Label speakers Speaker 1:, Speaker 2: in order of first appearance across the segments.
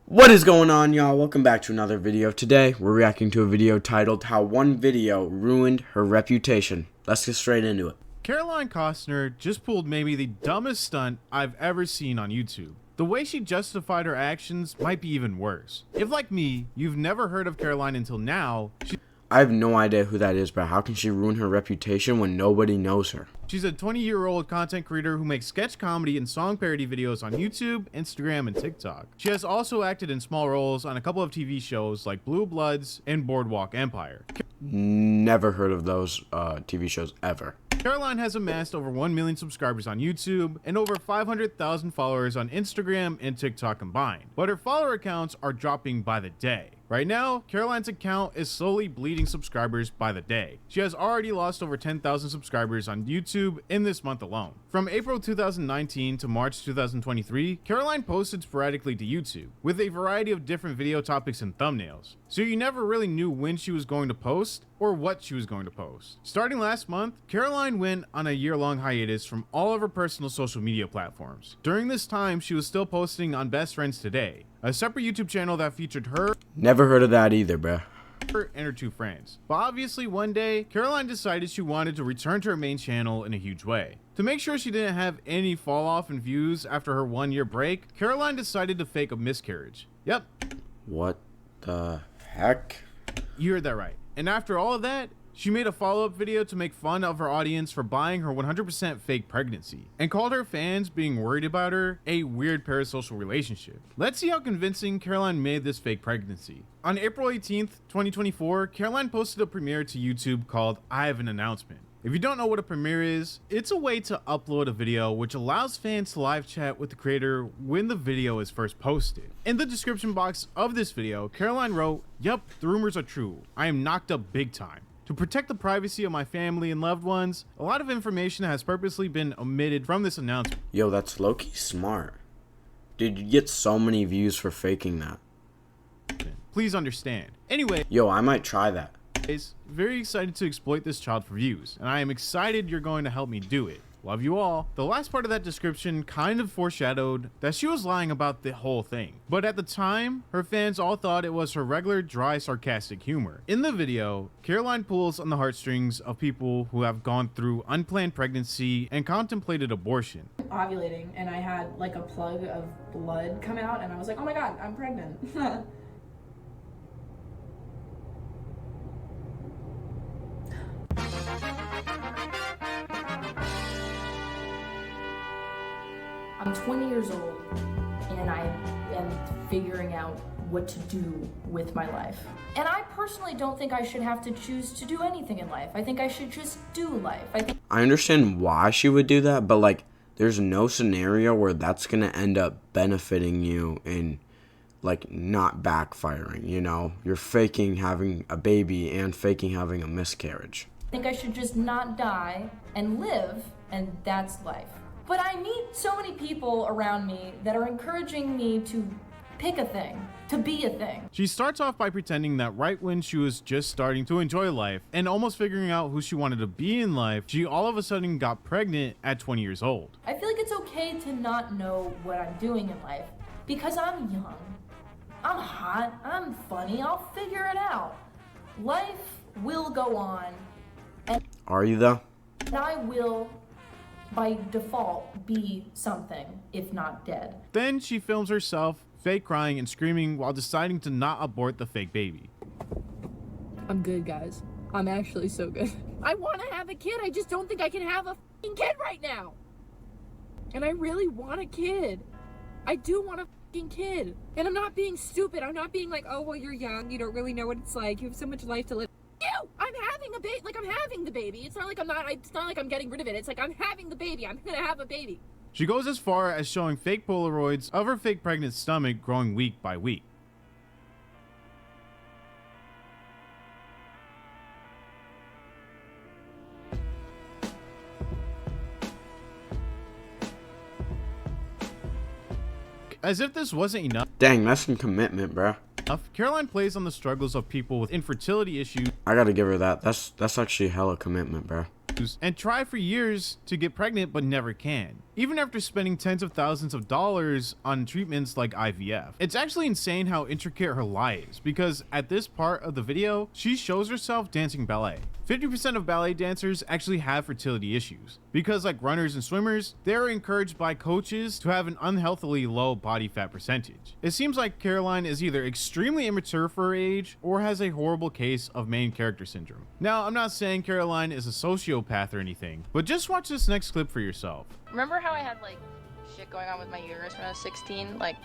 Speaker 1: What is going on, y'all? Welcome back to another video. Today, we're reacting to a video titled How One Video Ruined Her Reputation. Let's get straight into it.
Speaker 2: Caroline Costner just pulled maybe the dumbest stunt I've ever seen on YouTube. The way she justified her actions might be even worse. If, like me, you've never heard of Caroline until now,
Speaker 1: I have no idea who that is, but how can she ruin her reputation when nobody knows her?
Speaker 2: she's a 20-year-old content creator who makes sketch comedy and song parody videos on YouTube, Instagram, and TikTok. She has also acted in small roles on a couple of TV shows like Blue Bloods and Boardwalk Empire.
Speaker 1: Never heard of those TV shows ever.
Speaker 2: Caroline has amassed over 1 million subscribers on YouTube and over 500,000 followers on Instagram and TikTok combined, but her follower accounts are dropping by the day. Right now, Caroline's account is slowly bleeding subscribers by the day. She has already lost over 10,000 subscribers on YouTube in this month alone. From April 2019 to March 2023, Caroline posted sporadically to YouTube with a variety of different video topics and thumbnails, so you never really knew when she was going to post or what she was going to post. Starting last month, Caroline went on a year-long hiatus from all of her personal social media platforms. During this time, she was still posting on Best Friends Today, a separate YouTube channel that featured her
Speaker 1: Never heard of that either, bruh.
Speaker 2: and her two friends. But obviously one day, Caroline decided she wanted to return to her main channel in a huge way. To make sure she didn't have any fall off in views after her 1-year break, Caroline decided to fake a miscarriage. Yep,
Speaker 1: What the heck?
Speaker 2: you heard that right. And after all of that, she made a follow-up video to make fun of her audience for buying her 100% fake pregnancy and called her fans being worried about her a weird parasocial relationship. Let's see how convincing Caroline made this fake pregnancy. On April 18th, 2024, Caroline posted a premiere to YouTube called I Have an Announcement. If you don't know what a premiere is, it's a way to upload a video which allows fans to live chat with the creator when the video is first posted. In the description box of this video, Caroline wrote, "Yep, the rumors are true. I am knocked up big time. To protect the privacy of my family and loved ones, a lot of information has purposely been omitted from this announcement."
Speaker 1: Yo, that's low-key smart. Dude, you get so many views for faking that.
Speaker 2: Please understand. Anyway,
Speaker 1: Yo, I might try that.
Speaker 2: very excited to exploit this child for views, and I am excited you're going to help me do it. Love you all. The last part of that description kind of foreshadowed that she was lying about the whole thing. But at the time, her fans all thought it was her regular dry sarcastic humor. In the video, Caroline pulls on the heartstrings of people who have gone through unplanned pregnancy and contemplated abortion.
Speaker 3: Ovulating, and I had like a plug of blood come out, and I was like, oh my god, I'm pregnant. I'm 20 years old, and I am figuring out what to do with my life. And I personally don't think I should have to choose to do anything in life. I think I should just do life.
Speaker 1: I understand why she would do that, but like, there's no scenario where that's gonna end up benefiting you and like not backfiring, you know? You're faking having a baby and faking having a miscarriage.
Speaker 3: I think I should just not die and live, and that's life. But I meet so many people around me that are encouraging me to pick a thing, to be a thing.
Speaker 2: She starts off by pretending that right when she was just starting to enjoy life and almost figuring out who she wanted to be in life, she all of a sudden got pregnant at 20 years old.
Speaker 3: I feel like it's okay to not know what I'm doing in life because I'm young, I'm hot, I'm funny, I'll figure it out. Life will go on,
Speaker 1: Are you though?
Speaker 3: and I will, by default, be something, if not dead.
Speaker 2: Then she films herself fake crying and screaming while deciding to not abort the fake baby.
Speaker 4: I'm good, guys. I'm actually so good. I want to have a kid. I just don't think I can have a f***ing kid right now. And I really want a kid. I do want a f***ing kid. And I'm not being stupid. I'm not being like, oh, well, you're young. You don't really know what it's like. You have so much life to live. You! I'm having a baby. Like, I'm having the baby. It's not like it's not like I'm getting rid of it. It's like I'm having the baby. I'm gonna have a baby.
Speaker 2: She goes as far as showing fake Polaroids of her fake pregnant stomach growing week by week. As if this wasn't enough,
Speaker 1: Dang, that's some commitment, bruh.
Speaker 2: Caroline plays on the struggles of people with infertility issues
Speaker 1: I gotta give her that. That's actually hella commitment, bruh.
Speaker 2: and try for years to get pregnant but never can, even after spending tens of thousands of dollars on treatments like IVF. It's actually insane how intricate her lie is, because at this part of the video, she shows herself dancing ballet. 50% of ballet dancers actually have fertility issues, because like runners and swimmers, they're encouraged by coaches to have an unhealthily low body fat percentage. It seems like Caroline is either extremely immature for her age or has a horrible case of main character syndrome. Now, I'm not saying Caroline is a sociopath or anything, but just watch this next clip for yourself.
Speaker 5: Remember how I had like shit going on with my uterus when I was 16? Like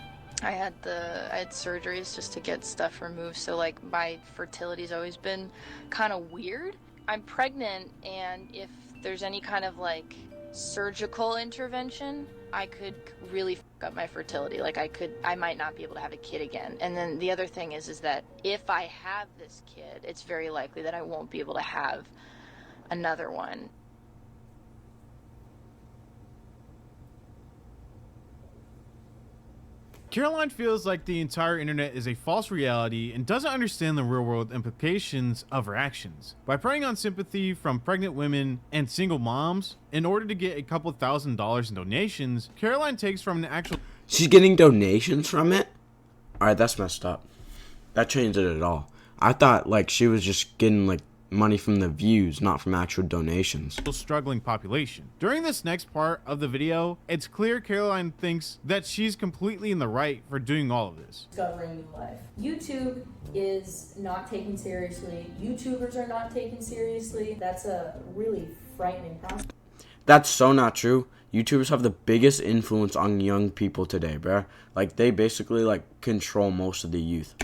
Speaker 5: I had surgeries just to get stuff removed, so like my fertility's always been kind of weird. I'm pregnant, and if there's any kind of like surgical intervention, I could really fuck up my fertility. Like I might not be able to have a kid again. And then the other thing is that if I have this kid, it's very likely that I won't be able to have another one.
Speaker 2: Caroline feels like the entire internet is a false reality and doesn't understand the real world implications of her actions. By preying on sympathy from pregnant women and single moms in order to get a couple $1,000s in donations, Caroline takes from an actual...
Speaker 1: She's getting donations from it? Alright, that's messed up. That changed it at all. I thought like she was just getting like money from the views, not from actual donations.
Speaker 2: Struggling population. During this next part of the video, it's clear Caroline thinks that she's completely in the right for doing all of this.
Speaker 3: Discovering new life. YouTube is not taken seriously. YouTubers are not taken seriously. That's a really frightening prospect.
Speaker 1: That's so not true. YouTubers have the biggest influence on young people today, bruh. Like they basically like control most of the youth.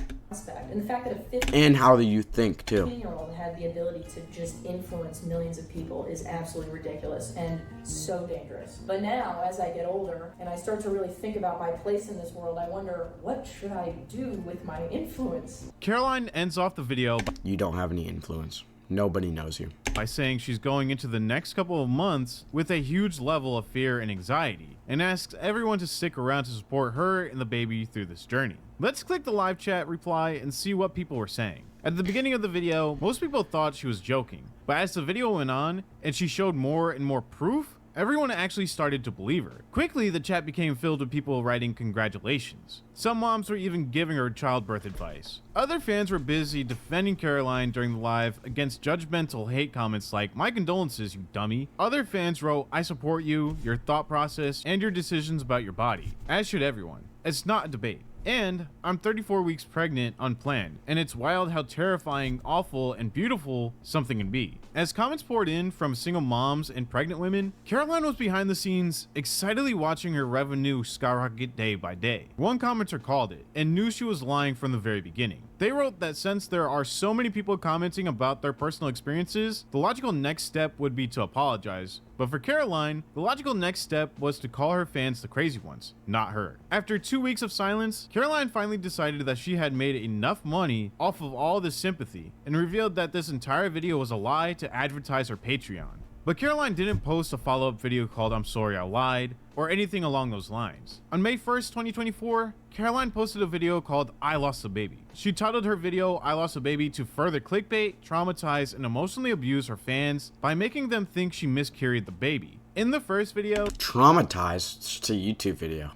Speaker 3: And the fact that a
Speaker 1: And how the youth think too.
Speaker 3: 15-year-old had the ability to just influence millions of people is absolutely ridiculous and so dangerous. But now, as I get older and I start to really think about my place in this world, I wonder, what should I do with my influence?
Speaker 2: Caroline ends off the video
Speaker 1: You don't have any influence. Nobody knows you.
Speaker 2: by saying she's going into the next couple of months with a huge level of fear and anxiety, and asks everyone to stick around to support her and the baby through this journey. Let's click the live chat reply and see what people were saying. At the beginning of the video, most people thought she was joking, but as the video went on and she showed more and more proof, everyone actually started to believe her. Quickly, the chat became filled with people writing congratulations. Some moms were even giving her childbirth advice. Other fans were busy defending Caroline during the live against judgmental hate comments like, "My condolences, you dummy." Other fans wrote, "I support you, your thought process, and your decisions about your body," as should everyone. It's not a debate. And I'm 34 weeks pregnant unplanned, and it's wild how terrifying, awful, and beautiful something can be. As comments poured in from single moms and pregnant women, Caroline was behind the scenes, excitedly watching her revenue skyrocket day by day. One commenter called it, and knew she was lying from the very beginning. They wrote that since there are so many people commenting about their personal experiences, the logical next step would be to apologize. But for Caroline, the logical next step was to call her fans the crazy ones, not her. After 2 weeks of silence, Caroline finally decided that she had made enough money off of all this sympathy, and revealed that this entire video was a lie to advertise her Patreon. But Caroline didn't post a follow-up video called "I'm sorry I lied," or anything along those lines. On May 1st, 2024, Caroline posted a video called "I Lost a Baby." She titled her video "I Lost a Baby" to further clickbait, traumatize, and emotionally abuse her fans by making them think she miscarried the baby. In the first video,
Speaker 1: Traumatized? It's just a YouTube video.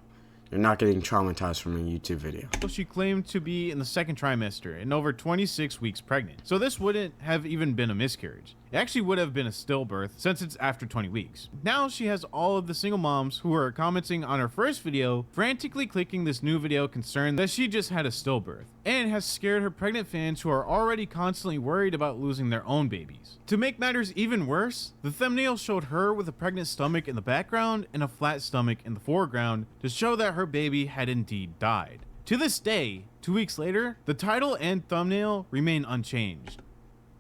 Speaker 1: You're not getting traumatized from a YouTube video.
Speaker 2: she claimed to be in the second trimester and over 26 weeks pregnant. So this wouldn't have even been a miscarriage. It actually would have been a stillbirth since it's after 20 weeks. Now she has all of the single moms who are commenting on her first video frantically clicking this new video concerned that she just had a stillbirth, and has scared her pregnant fans who are already constantly worried about losing their own babies. To make matters even worse, the thumbnail showed her with a pregnant stomach in the background and a flat stomach in the foreground to show that her baby had indeed died. To this day, 2 weeks later, the title and thumbnail remain unchanged.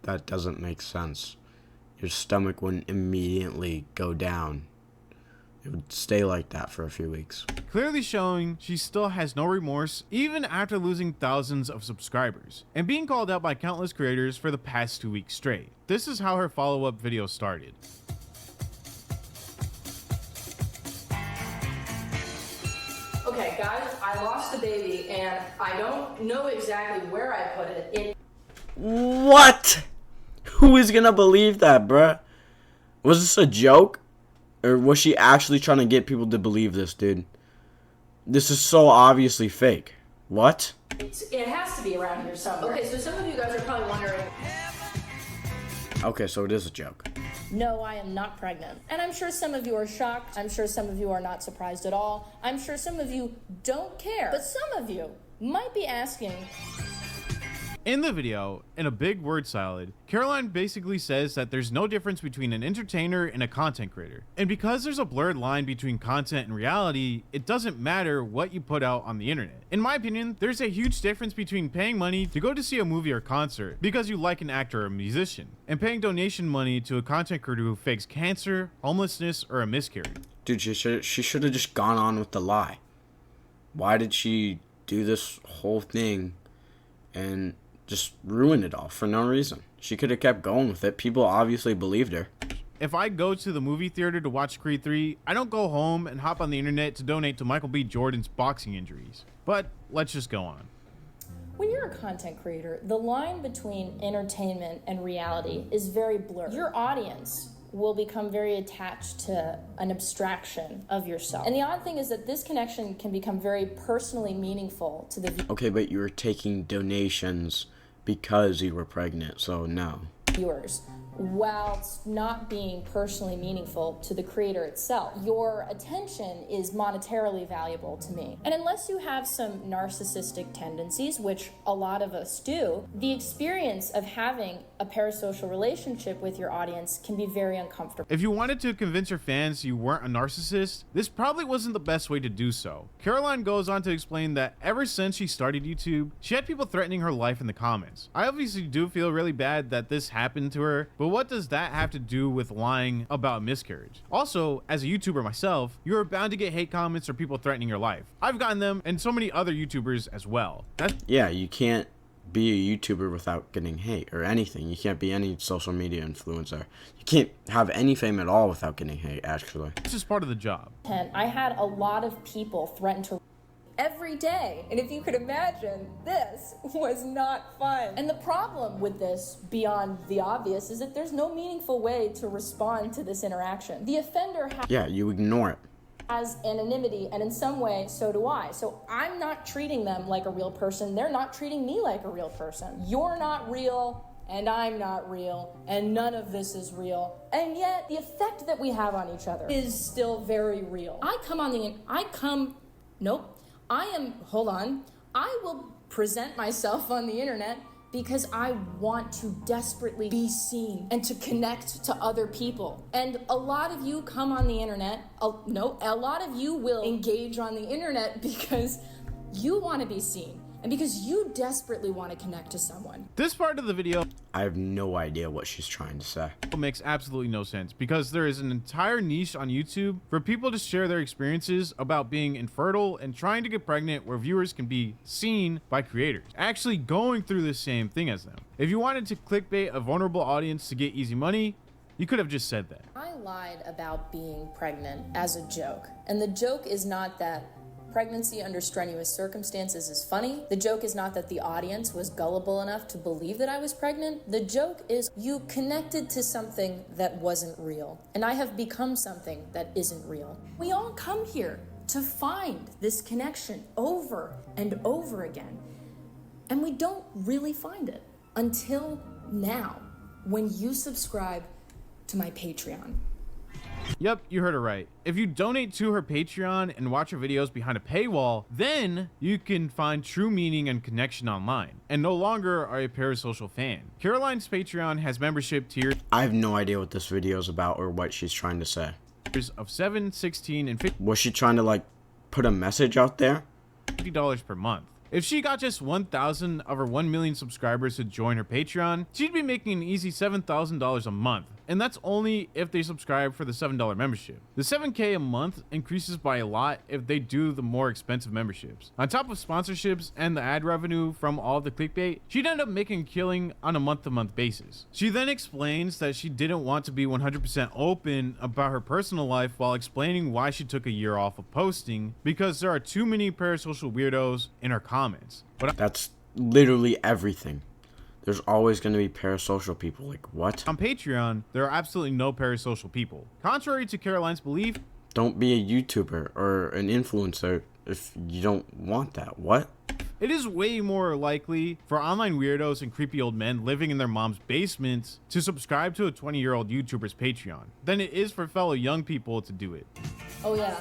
Speaker 1: That doesn't make sense. Your stomach wouldn't immediately go down. It would stay like that for a few weeks.
Speaker 2: Clearly showing she still has no remorse even after losing thousands of subscribers and being called out by countless creators for the past 2 weeks straight. This is how her follow-up video started.
Speaker 3: Okay, guys, I lost a baby, and I don't know exactly where I put it.
Speaker 1: What? Who is gonna believe that, bruh? Was this a joke? Or was she actually trying to get people to believe this, dude? This is so obviously fake. What?
Speaker 3: It has to be around here somewhere.
Speaker 4: Okay, so some of you guys are probably wondering.
Speaker 1: Okay, so it is a joke.
Speaker 3: No, I am not pregnant. And I'm sure some of you are shocked. I'm sure some of you are not surprised at all. I'm sure some of you don't care. But some of you might be asking,
Speaker 2: In the video, in a big word salad, Caroline basically says that there's no difference between an entertainer and a content creator. And because there's a blurred line between content and reality, it doesn't matter what you put out on the internet. In my opinion, there's a huge difference between paying money to go to see a movie or concert because you like an actor or a musician, and paying donation money to a content creator who fakes cancer, homelessness, or a miscarriage.
Speaker 1: Dude, she should have just gone on with the lie. Why did she do this whole thing and just ruin it all for no reason? She could have kept going with it. People obviously believed her.
Speaker 2: If I go to the movie theater to watch Creed 3, I don't go home and hop on the internet to donate to Michael B. Jordan's boxing injuries. But let's just go on.
Speaker 3: when you're a content creator, the line between entertainment and reality is very blurred. Your audience will become very attached to an abstraction of yourself. And the odd thing is that this connection can become very personally meaningful to the
Speaker 1: Okay, but you were taking donations because you were pregnant, so no.
Speaker 3: viewers, whilst not being personally meaningful to the creator itself. Your attention is monetarily valuable to me. And unless you have some narcissistic tendencies, which a lot of us do, the experience of having a parasocial relationship with your audience can be very uncomfortable.
Speaker 2: If you wanted to convince your fans you weren't a narcissist, this probably wasn't the best way to do so. Caroline goes on to explain that ever since she started YouTube, she had people threatening her life in the comments. I obviously do feel really bad that this happened to her, but what does that have to do with lying about miscarriage? Also, as a YouTuber myself, you're bound to get hate comments or people threatening your life. I've gotten them, and so many other YouTubers as well.
Speaker 1: Yeah, you can't be a YouTuber without getting hate or anything. You can't be any social media influencer. You can't have any fame at all without getting hate, actually.
Speaker 2: That's just part of the job.
Speaker 3: I had a lot of people threaten to every day. And if you could imagine, this was not fun. And the problem with this, beyond the obvious, is that there's no meaningful way to respond to this interaction. The offender
Speaker 1: Yeah, you ignore it.
Speaker 3: has anonymity, and in some way, so do I. So I'm not treating them like a real person. They're not treating me like a real person. You're not real, and I'm not real, and none of this is real. And yet, the effect that we have on each other is still very real. I will present myself on the internet because I want to desperately be seen and to connect to other people. And a lot of you come on the internet, a lot of you will engage on the internet because you want to be seen and because you desperately want to connect to someone.
Speaker 2: This part of the video
Speaker 1: I have no idea what she's trying to say.
Speaker 2: makes absolutely no sense because there is an entire niche on YouTube for people to share their experiences about being infertile and trying to get pregnant, where viewers can be seen by creators actually going through the same thing as them. If you wanted to clickbait a vulnerable audience to get easy money, you could have just said that.
Speaker 3: I lied about being pregnant as a joke. And the joke is not that pregnancy under strenuous circumstances is funny. The joke is not that the audience was gullible enough to believe that I was pregnant. The joke is you connected to something that wasn't real. And I have become something that isn't real. We all come here to find this connection over and over again. And we don't really find it until now, when you subscribe to my Patreon.
Speaker 2: Yep, you heard it right. If you donate to her Patreon and watch her videos behind a paywall, then you can find true meaning and connection online, and no longer are a parasocial fan. Caroline's Patreon has membership tiers
Speaker 1: I have no idea what this video is about or what she's trying to say.
Speaker 2: of $7, $16, and
Speaker 1: Was she trying to, like, put a message out there?
Speaker 2: $50 per month. If she got just 1,000 of her 1 million subscribers to join her Patreon, she'd be making an easy $7,000 a month. And that's only if they subscribe for the $7 membership. The $7K a month increases by a lot if they do the more expensive memberships. On top of sponsorships and the ad revenue from all the clickbait, she'd end up making a killing on a month-to-month basis. She then explains that she didn't want to be 100% open about her personal life while explaining why she took a year off of posting, because there are too many parasocial weirdos in her comments. But
Speaker 1: That's literally everything. there's always going to be parasocial people. Like, what?
Speaker 2: On Patreon, there are absolutely no parasocial people. Contrary to Caroline's belief,
Speaker 1: Don't be a YouTuber or an influencer if you don't want that. What?
Speaker 2: it is way more likely for online weirdos and creepy old men living in their mom's basements to subscribe to a 20-year-old YouTuber's Patreon than it is for fellow young people to do it.
Speaker 3: Oh yeah,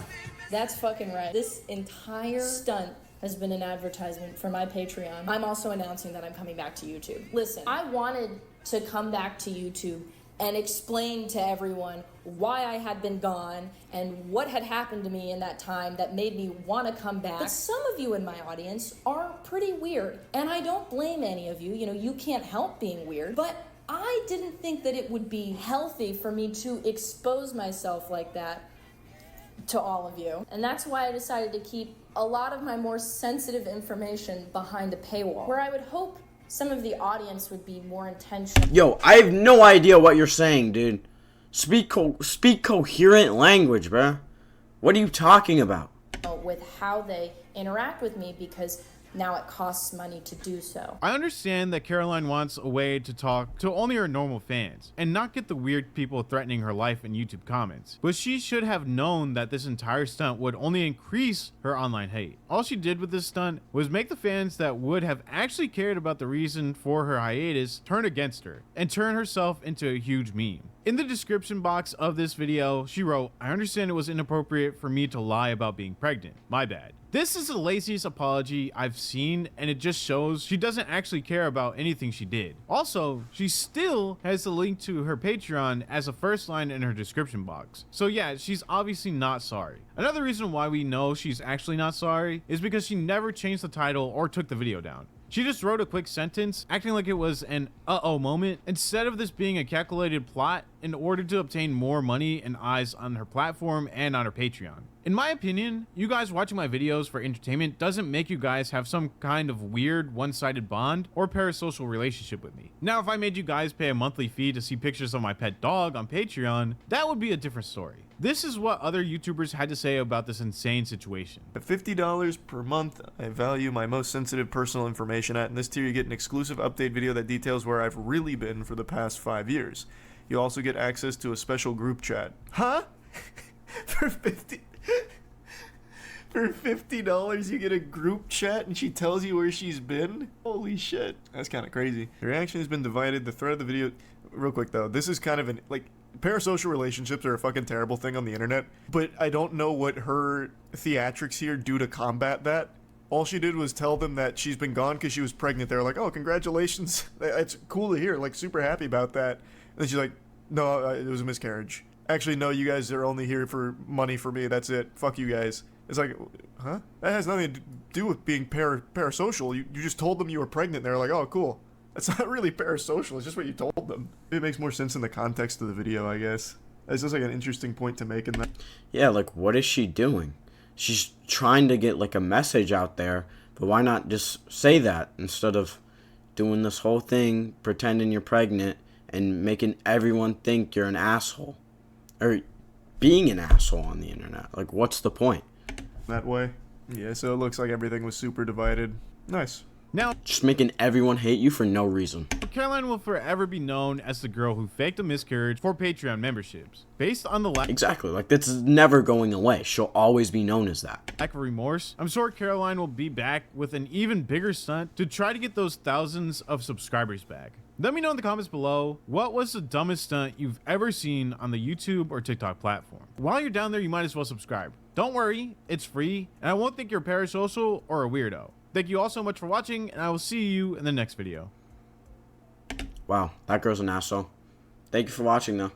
Speaker 3: that's fucking right. This entire stunt has been an advertisement for my Patreon. I'm also announcing that I'm coming back to YouTube. Listen, I wanted to come back to YouTube and explain to everyone why I had been gone and what had happened to me in that time that made me want to come back. But some of you in my audience are pretty weird, and I don't blame any of you. You know, you can't help being weird, but I didn't think that it would be healthy for me to expose myself like that to all of you. And that's why I decided to keep a lot of my more sensitive information behind a paywall, where I would hope some of the audience would be more intentional.
Speaker 1: Yo, I have no idea what you're saying, dude. Speak coherent language, bruh. What are you talking about?
Speaker 3: With how they interact with me, because now it costs money to do so.
Speaker 2: I understand that Caroline wants a way to talk to only her normal fans and not get the weird people threatening her life in YouTube comments, but she should have known that this entire stunt would only increase her online hate. All she did with this stunt was make the fans that would have actually cared about the reason for her hiatus turn against her and turn herself into a huge meme. In the description box of this video, she wrote, "I understand it was inappropriate for me to lie about being pregnant. My bad." This is the laziest apology I've seen, and it just shows she doesn't actually care about anything she did. Also, she still has the link to her Patreon as a first line in her description box. So yeah, she's obviously not sorry. Another reason why we know she's actually not sorry is because she never changed the title or took the video down. She just wrote a quick sentence, acting like it was an uh-oh moment, instead of this being a calculated plot in order to obtain more money and eyes on her platform and on her Patreon. In my opinion, you guys watching my videos for entertainment doesn't make you guys have some kind of weird one-sided bond or parasocial relationship with me. Now, if I made you guys pay a monthly fee to see pictures of my pet dog on Patreon, that would be a different story. This is what other YouTubers had to say about this insane situation.
Speaker 6: At $50 per month, I value my most sensitive personal information at. In this tier, you get an exclusive update video that details where I've really been for the past 5 years. You also get access to a special group chat. Huh? For $50 you get a group chat and she tells you where she's been? Holy shit. That's kind of crazy. The reaction has been divided. The thread of the video... Real quick though, this is kind of an... parasocial relationships are a fucking terrible thing on the internet, but I don't know what her theatrics here do to combat that. All she did was tell them that she's been gone because she was pregnant. They're like, oh, congratulations. It's cool to hear. Like, super happy about that. And then she's like, no, it was a miscarriage. Actually, no, you guys are only here for money for me. That's it. Fuck you guys. It's like, huh? That has nothing to do with being parasocial. You just told them you were pregnant. They're like, oh, cool. That's not really parasocial. It's just what you told them. It makes more sense in the context of the video, I guess. It's just like an interesting point to make in that.
Speaker 1: Yeah, like, what is she doing? She's trying to get, like, a message out there, but why not just say that instead of doing this whole thing, pretending you're pregnant, and making everyone think you're an asshole? Or being an asshole on the internet. Like, what's the point?
Speaker 6: That way? Yeah, so it looks like everything was super divided. Nice.
Speaker 2: Now,
Speaker 1: Just making everyone hate you for no reason.
Speaker 2: Caroline will forever be known as the girl who faked a miscarriage for Patreon memberships. Based on the lack
Speaker 1: Exactly. Like, that's never going away. She'll always be known as that.
Speaker 2: of remorse, I'm sure Caroline will be back with an even bigger stunt to try to get those thousands of subscribers back. Let me know in the comments below, what was the dumbest stunt you've ever seen on the YouTube or TikTok platform? While you're down there, you might as well subscribe. Don't worry, it's free, and I won't think you're parasocial or a weirdo. Thank you all so much for watching, and I will see you in the next video.
Speaker 1: Wow, that girl's an asshole. Thank you for watching, though.